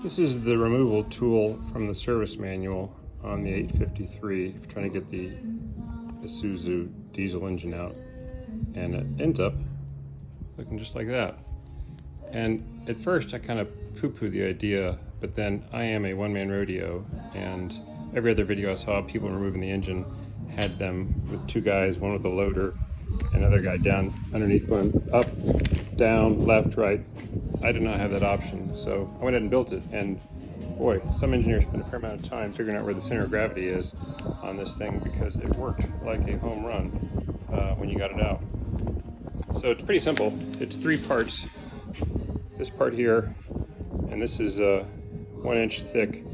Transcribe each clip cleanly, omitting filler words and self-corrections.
This is the removal tool from the service manual on the 853 if you're trying to get the Isuzu diesel engine out. And it ends up looking just like that. And at first I kind of poo-pooed the idea, but then I am a one-man rodeo, and every other video I saw people removing the engine had them with two guys, one with a loader, another guy down underneath going up, down, left, right. I did not have that option, so I went ahead and built it. And boy, some engineers spend a fair amount of time figuring out where the center of gravity is on this thing, because it worked like a home run when you got it out. So it's pretty simple. It's three parts. This part here, and this is 1 inch thick,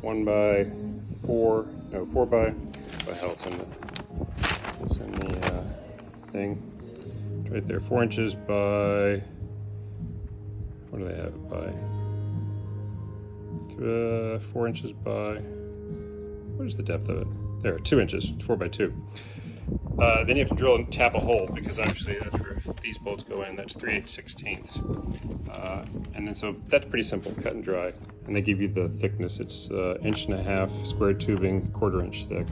4 by, what the hell, it's in the thing. It's right there, 4 inches by, what do they have it by? 4 inches by, what is the depth of it? There, 2 inches, 4 by 2. Then you have to drill and tap a hole, because actually that's where these bolts go in. That's 3/8/16. And then so that's pretty simple, cut and dry. And they give you the thickness. It's 1.5 inch square tubing, 1/4 inch thick.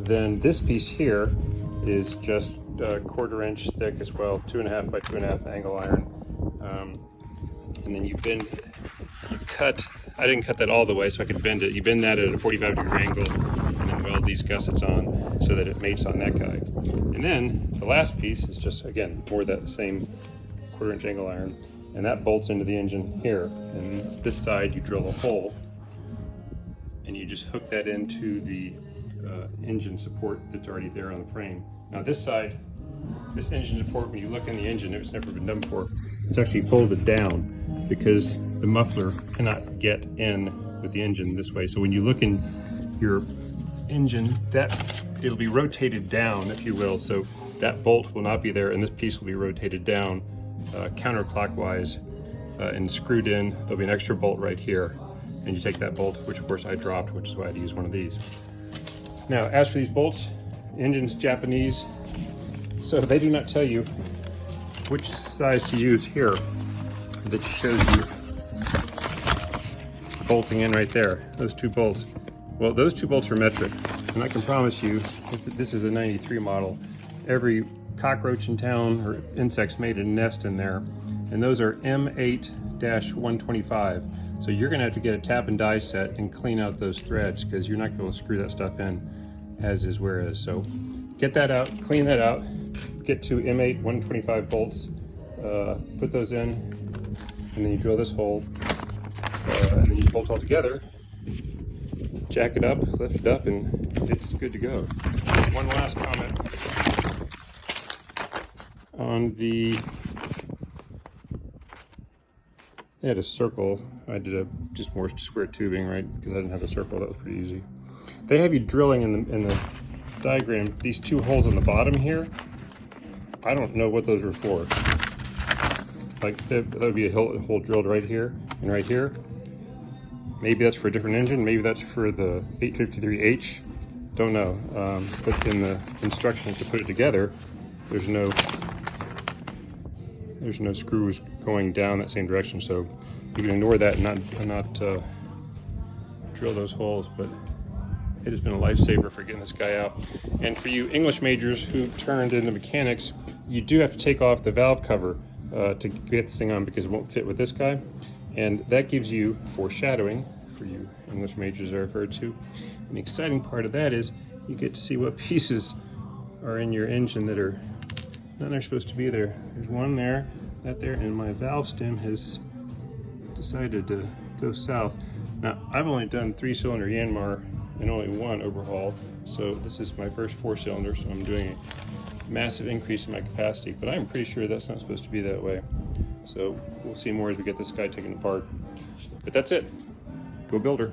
Then this piece here is just 1/4 inch thick as well, 2.5 by 2.5 angle iron. And then you cut, I didn't cut that all the way so I could bend it. You bend that at a 45-degree angle and then weld these gussets on so that it mates on that guy. And then the last piece is just, again, more of that same 1/4 inch angle iron, and that bolts into the engine here. And this side you drill a hole and you just hook that into the engine support that's already there on the frame. Now this side, this engine support, when you look in the engine, it's never been done before, it's actually folded down because the muffler cannot get in with the engine this way. So when you look in your engine, it'll be rotated down, if you will. So that bolt will not be there, and this piece will be rotated down counterclockwise and screwed in. There'll be an extra bolt right here, and you take that bolt, which of course I dropped, which is why I had to use one of these. Now, as for these bolts, the engine's Japanese, so they do not tell you which size to use here. That shows you bolting in right there, those two bolts. Well, those two bolts are metric, and I can promise you, if this is a 93 model, every cockroach in town or insect's made a nest in there, and those are M8-125. So you're gonna have to get a tap and die set and clean out those threads, because you're not gonna screw that stuff in as is where is. So get that out, clean that out, get two M8-125 bolts, put those in, and then you drill this hole, and then you bolt all together, jack it up, lift it up, and it's good to go. One last comment on they had a circle. I did just more square tubing, right? Because I didn't have a circle. That was pretty easy. They have you drilling in the diagram these two holes on the bottom here. I don't know what those were for. Like that would be a hole drilled right here and right here. Maybe that's for a different engine. Maybe that's for the 853H. Don't know. But in the instructions to put it together, there's no screws going down that same direction. So you can ignore that and not drill those holes. But it has been a lifesaver for getting this guy out. And for you English majors who turned into mechanics, you do have to take off the valve cover to get this thing on, because it won't fit with this guy. And that gives you foreshadowing, for you English majors are referred to. And the exciting part of that is you get to see what pieces are in your engine that are not supposed to be there. There's one there, that there, and my valve stem has decided to go south. Now, I've only done 3-cylinder Yanmar and only one overhaul, so this is my first 4-cylinder, so I'm doing a massive increase in my capacity, but I'm pretty sure that's not supposed to be that way. So we'll see more as we get this guy taken apart. But that's it. Go builder.